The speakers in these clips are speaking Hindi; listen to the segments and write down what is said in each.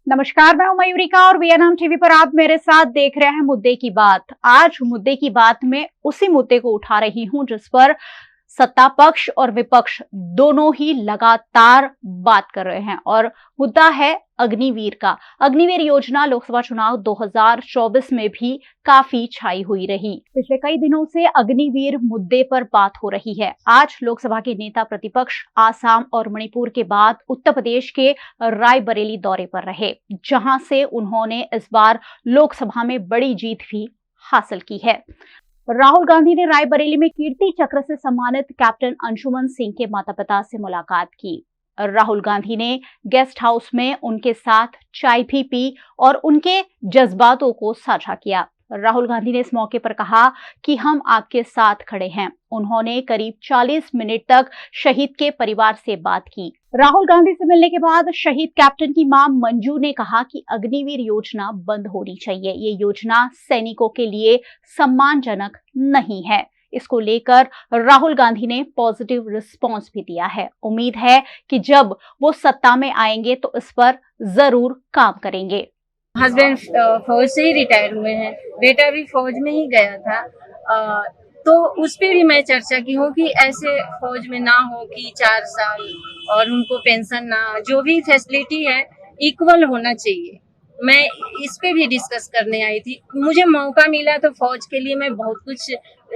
नमस्कार, मैं हूं मयूरिका और वीएनएम टीवी पर आप मेरे साथ देख रहे हैं मुद्दे की बात। आज मुद्दे की बात में उसी मुद्दे को उठा रही हूं जिस पर सत्ता पक्ष और विपक्ष दोनों ही लगातार बात कर रहे हैं और मुद्दा है अग्निवीर का। अग्निवीर योजना लोकसभा चुनाव 2024 में भी काफी छाई हुई रही। पिछले कई दिनों से अग्निवीर मुद्दे पर बात हो रही है। आज लोकसभा के नेता प्रतिपक्ष आसाम और मणिपुर के बाद उत्तर प्रदेश के रायबरेली दौरे पर रहे, जहां से उन्होंने इस बार लोकसभा में बड़ी जीत भी हासिल की है। राहुल गांधी ने रायबरेली में कीर्ति चक्र से सम्मानित कैप्टन अंशुमन सिंह के माता पिता से मुलाकात की। राहुल गांधी ने गेस्ट हाउस में उनके साथ चाय भी पी और उनके जज्बातों को साझा किया। राहुल गांधी ने इस मौके पर कहा कि हम आपके साथ खड़े हैं। उन्होंने करीब 40 मिनट तक शहीद के परिवार से बात की। राहुल गांधी से मिलने के बाद शहीद कैप्टन की मां मंजू ने कहा कि अग्निवीर योजना बंद होनी चाहिए। ये योजना सैनिकों के लिए सम्मानजनक नहीं है। इसको लेकर राहुल गांधी ने पॉजिटिव रिस्पांस भी दिया है। उम्मीद है कि जब वो सत्ता में आएंगे तो इस पर जरूर काम करेंगे। हस्बैंड फौज से ही रिटायर हुए हैं, बेटा भी फौज में ही गया था। तो उस पर भी मैं चर्चा की हूँ कि ऐसे फौज में ना हो कि 4 साल और उनको पेंशन ना, जो भी फैसिलिटी है इक्वल होना चाहिए। मैं इस पे भी डिस्कस करने आई थी। मुझे मौका मिला तो फौज के लिए मैं बहुत कुछ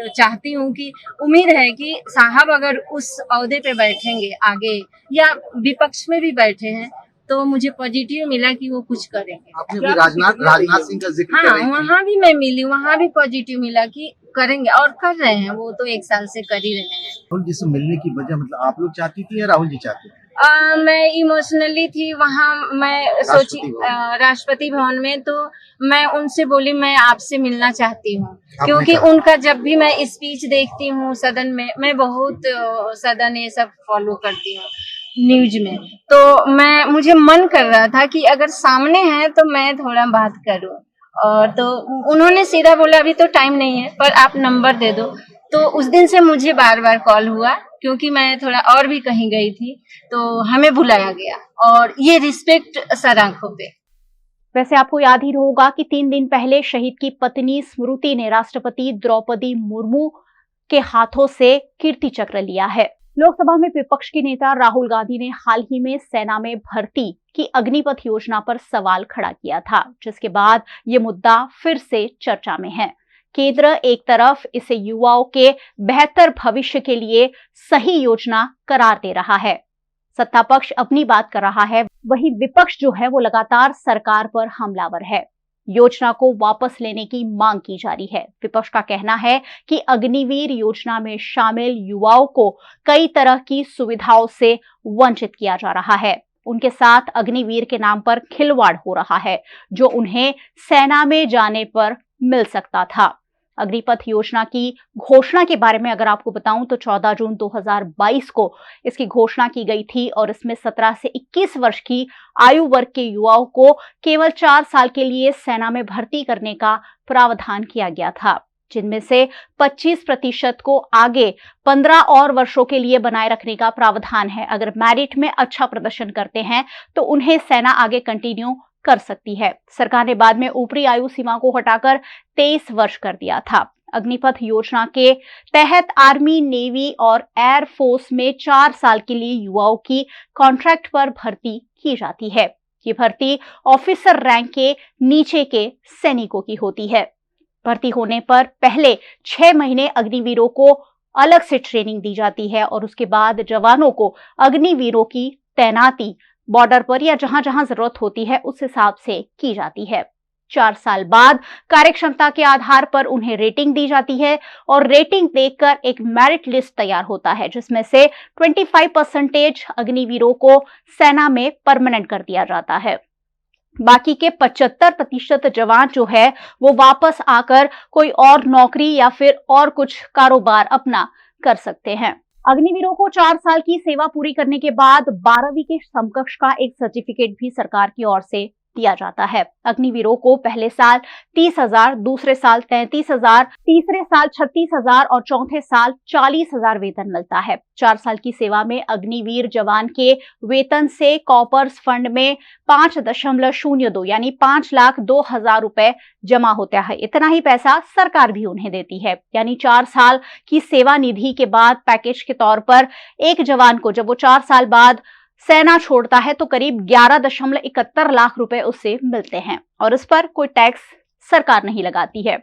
चाहती हूँ कि उम्मीद है कि साहब अगर उस ओहदे पे बैठेंगे आगे या विपक्ष में भी बैठे हैं तो मुझे पॉजिटिव मिला कि वो कुछ करेंगे। आपने भी राजनाथ सिंह का जिक्र हाँ, वहाँ भी मैं मिली, वहाँ भी पॉजिटिव मिला कि करेंगे और कर रहे हैं। वो तो 1 साल से कर ही रहे हैं। राहुल जी से मिलने की वजह मतलब आप लोग चाहती थी या राहुल जी चाहते थे? मैं इमोशनली थी वहाँ। मैं सोची राष्ट्रपति भवन में, तो मैं उनसे बोली मैं आपसे मिलना चाहती हूँ, क्योंकि उनका जब भी मैं स्पीच देखती हूँ सदन में, मैं बहुत सदन ये सब फॉलो करती हूँ न्यूज में, तो मुझे मन कर रहा था कि अगर सामने है तो मैं थोड़ा बात करूं। और तो उन्होंने सीधा बोला अभी तो टाइम नहीं है, पर आप नंबर दे दो। तो उस दिन से मुझे बार बार कॉल हुआ, क्योंकि मैं थोड़ा और भी कहीं गई थी, तो हमें बुलाया गया और ये रिस्पेक्ट सर आंखों पे। वैसे आपको याद ही होगा कि 3 दिन पहले शहीद की पत्नी स्मृति ने राष्ट्रपति द्रौपदी मुर्मू के हाथों से कीर्ति चक्र लिया है। लोकसभा में विपक्ष के नेता राहुल गांधी ने हाल ही में सेना में भर्ती की अग्निपथ योजना पर सवाल खड़ा किया था, जिसके बाद ये मुद्दा फिर से चर्चा में है। केंद्र एक तरफ इसे युवाओं के बेहतर भविष्य के लिए सही योजना करार दे रहा है, सत्ता पक्ष अपनी बात कर रहा है, वहीं विपक्ष जो है वो लगातार सरकार पर हमलावर है। योजना को वापस लेने की मांग की जा रही है। विपक्ष का कहना है कि अग्निवीर योजना में शामिल युवाओं को कई तरह की सुविधाओं से वंचित किया जा रहा है। उनके साथ अग्निवीर के नाम पर खिलवाड़ हो रहा है, जो उन्हें सेना में जाने पर मिल सकता था। अग्निपथ योजना की घोषणा के बारे में अगर आपको बताऊं तो 14 जून 2022 को इसकी घोषणा की गई थी और इसमें 17 से 21 वर्ष की आयु वर्ग के युवाओं को केवल 4 साल के लिए सेना में भर्ती करने का प्रावधान किया गया था, जिनमें से 25% को आगे 15 और वर्षों के लिए बनाए रखने का प्रावधान है। अगर मेरिट में अच्छा प्रदर्शन करते हैं तो उन्हें सेना आगे कंटिन्यू कर सकती है। सरकार ने बाद में ऊपरी आयु सीमा को हटाकर 23 वर्ष कर दिया था। अग्निपथ योजना के तहत आर्मी, नेवी और एयर फोर्स में 4 साल के लिए युवाओं की कॉन्ट्रैक्ट पर भर्ती की जाती है। ये भर्ती ऑफिसर रैंक के नीचे के सैनिकों की होती है। भर्ती होने पर पहले 6 महीने अग्निवीरों को अलग से ट्रेनिंग दी जाती है और उसके बाद जवानों को अग्निवीरों की तैनाती बॉर्डर पर या जहां जहां जरूरत होती है उस हिसाब से की जाती है। 4 साल बाद कार्यक्षमता के आधार पर उन्हें रेटिंग दी जाती है और रेटिंग देखकर एक मेरिट लिस्ट तैयार होता है, जिसमें से 25% अग्निवीरों को सेना में परमानेंट कर दिया जाता है। बाकी के 75% जवान जो है वो वापस आकर कोई और नौकरी या फिर और कुछ कारोबार अपना कर सकते हैं। अग्निवीरों को 4 साल की सेवा पूरी करने के बाद 12वीं के समकक्ष का एक सर्टिफिकेट भी सरकार की ओर से दिया जाता है। अग्निवीरों को पहले साल 30,000, दूसरे साल 33,000, तीसरे साल 36,000 और चौथे साल 40,000 वेतन मिलता है। 4 साल की सेवा में अग्निवीर जवान के वेतन से कॉपर्स फंड में 5.02 यानी 5,02,000 रुपए जमा होता है। इतना ही पैसा सरकार भी उन्हें देती है। यानी 4 साल की सेवा निधि के बाद पैकेज के तौर पर एक जवान को जब वो 4 साल बाद सेना छोड़ता है तो करीब 11.71 लाख रुपए उससे मिलते हैं और इस पर कोई टैक्स सरकार नहीं लगाती है।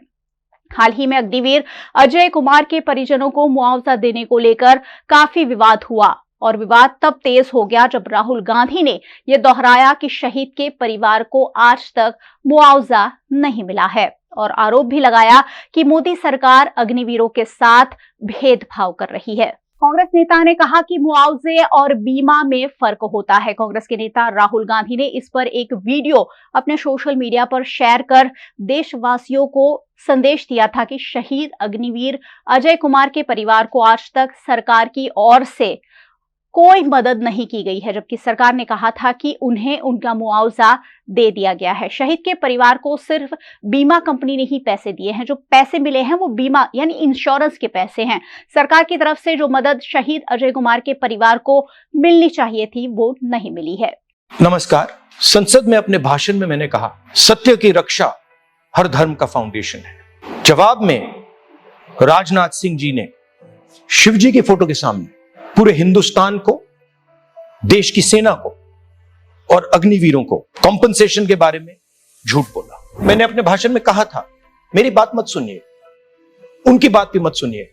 हाल ही में अग्निवीर अजय कुमार के परिजनों को मुआवजा देने को लेकर काफी विवाद हुआ और विवाद तब तेज हो गया जब राहुल गांधी ने यह दोहराया कि शहीद के परिवार को आज तक मुआवजा नहीं मिला है और आरोप भी लगाया कि मोदी सरकार अग्निवीरों के साथ भेदभाव कर रही है। कांग्रेस नेता ने कहा कि मुआवजे और बीमा में फर्क होता है। कांग्रेस के नेता राहुल गांधी ने इस पर एक वीडियो अपने सोशल मीडिया पर शेयर कर देशवासियों को संदेश दिया था कि शहीद अग्निवीर अजय कुमार के परिवार को आज तक सरकार की ओर से कोई मदद नहीं की गई है, जबकि सरकार ने कहा था कि उन्हें उनका मुआवजा दे दिया गया है। शहीद के परिवार को सिर्फ बीमा कंपनी ने ही पैसे दिए हैं। जो पैसे मिले हैं वो बीमा यानी इंश्योरेंस के पैसे हैं। सरकार की तरफ से जो मदद शहीद अजय कुमार के परिवार को मिलनी चाहिए थी वो नहीं मिली है। नमस्कार। संसद में अपने भाषण में मैंने कहा सत्य की रक्षा हर धर्म का फाउंडेशन है। जवाब में राजनाथ सिंह जी ने शिवजी की फोटो के सामने पूरे हिंदुस्तान को, देश की सेना को और अग्निवीरों को कॉम्पनसेशन के बारे में झूठ बोला। मैंने अपने भाषण में कहा था मेरी बात मत सुनिए, उनकी बात भी मत सुनिए,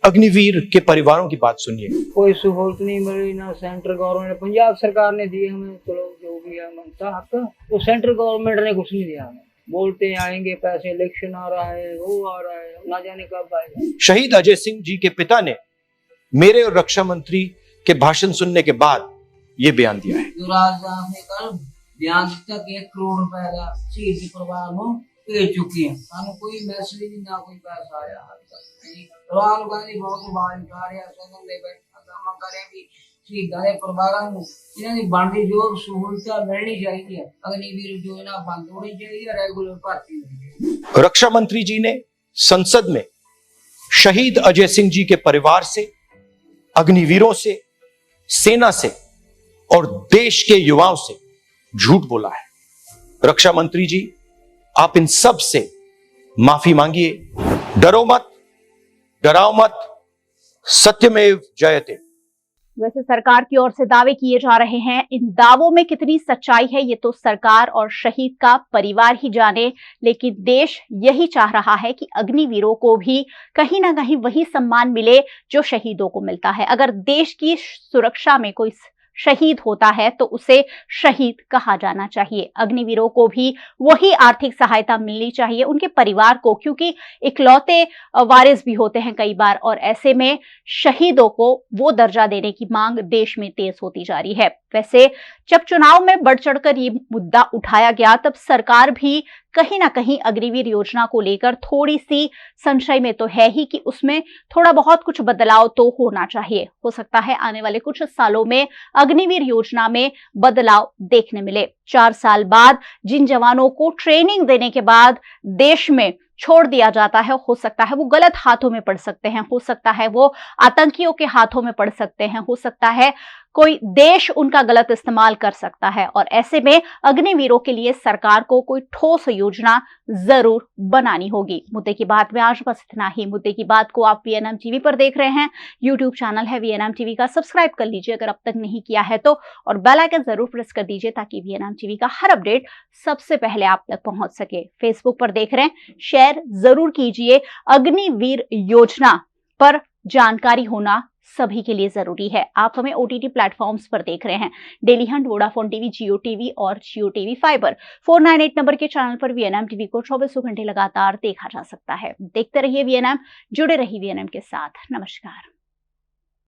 अग्निवीर के परिवारों की बात सुनिए। कोई सहूलत नहीं मिली ना सेंट्रल गवर्नमेंट, पंजाब सरकार ने दी हमें, चलो जो भी है मनता हक, तो सेंट्रल गवर्नमेंट ने कुछ नहीं दिया हमें। बोलते आएंगे पैसे, इलेक्शन आ रहा है, वो आ रहा है, ना जाने कब आएगा। शहीद अजय सिंह जी के पिता ने मेरे और रक्षा मंत्री के भाषण सुनने के बाद ये बयान दिया है। जो राजनाथ ने कल बयान दिया कि 1 करोड़ रुपए का शहीद के परिवार को दे चुकी है, सानू कोई मैसेज नहीं, ना कोई पैसा आया हाल तक। राहुल गांधी बहुत बार कार्य सदन में बैठा करें भी शहीद के परिवार को इन्हें बनती जो सहूलत मिलनी चाहिए। अग्निवीर योजना बंद होनी चाहिए, रेगुलर भर्ती होनी चाहिए। रक्षा मंत्री जी ने संसद में शहीद अजय सिंह जी के परिवार से, अग्निवीरों से, सेना से और देश के युवाओं से झूठ बोला है। रक्षा मंत्री जी, आप इन सब से माफी मांगिए। डरो मत, डराओ मत, सत्यमेव जयते। वैसे सरकार की ओर से दावे किए जा रहे हैं, इन दावों में कितनी सच्चाई है ये तो सरकार और शहीद का परिवार ही जाने, लेकिन देश यही चाह रहा है कि अग्निवीरों को भी कहीं ना कहीं वही सम्मान मिले जो शहीदों को मिलता है। अगर देश की सुरक्षा में कोई शहीद होता है तो उसे शहीद कहा जाना चाहिए। अग्निवीरों को भी वही आर्थिक सहायता मिलनी चाहिए उनके परिवार को, क्योंकि इकलौते वारिस भी होते हैं कई बार, और ऐसे में शहीदों को वो दर्जा देने की मांग देश में तेज होती जा रही है। वैसे जब चुनाव में बढ़ चढ़कर ये मुद्दा उठाया गया तब सरकार भी कहीं ना कहीं अग्निवीर योजना को लेकर थोड़ी सी संशय में तो है ही कि उसमें थोड़ा बहुत कुछ बदलाव तो होना चाहिए। हो सकता है आने वाले कुछ सालों में अग्निवीर योजना में बदलाव देखने मिले। 4 साल बाद जिन जवानों को ट्रेनिंग देने के बाद देश में छोड़ दिया जाता है, हो सकता है वो गलत हाथों में पड़ सकते हैं, हो सकता है वो आतंकियों के हाथों में पड़ सकते हैं, हो सकता है कोई देश उनका गलत इस्तेमाल कर सकता है, और ऐसे में अग्निवीरों के लिए सरकार को कोई ठोस योजना जरूर बनानी होगी। मुद्दे की बात में आज बस इतना ही। मुद्दे की बात को आप VNM टीवी पर देख रहे हैं। यूट्यूब चैनल है VNM टीवी का, सब्सक्राइब कर लीजिए अगर अब तक नहीं किया है तो, और बेल आइकन जरूर प्रेस कर दीजिए ताकि VNM टीवी का हर अपडेट सबसे पहले आप तक पहुंच सके। फेसबुक पर देख रहे हैं, शेयर जरूर कीजिए। अग्निवीर योजना पर जानकारी होना सभी के लिए जरूरी है। आप हमें OTT प्लेटफॉर्म्स पर देख रहे हैं, डेली हंट, वोडाफोन टीवी, जियो टीवी और जियो टीवी फाइबर। 498 नंबर के चैनल पर VNM टीवी को 24 घंटे लगातार देखा जा सकता है। देखते रहिए VNM, जुड़े रहिए VNM के साथ। नमस्कार।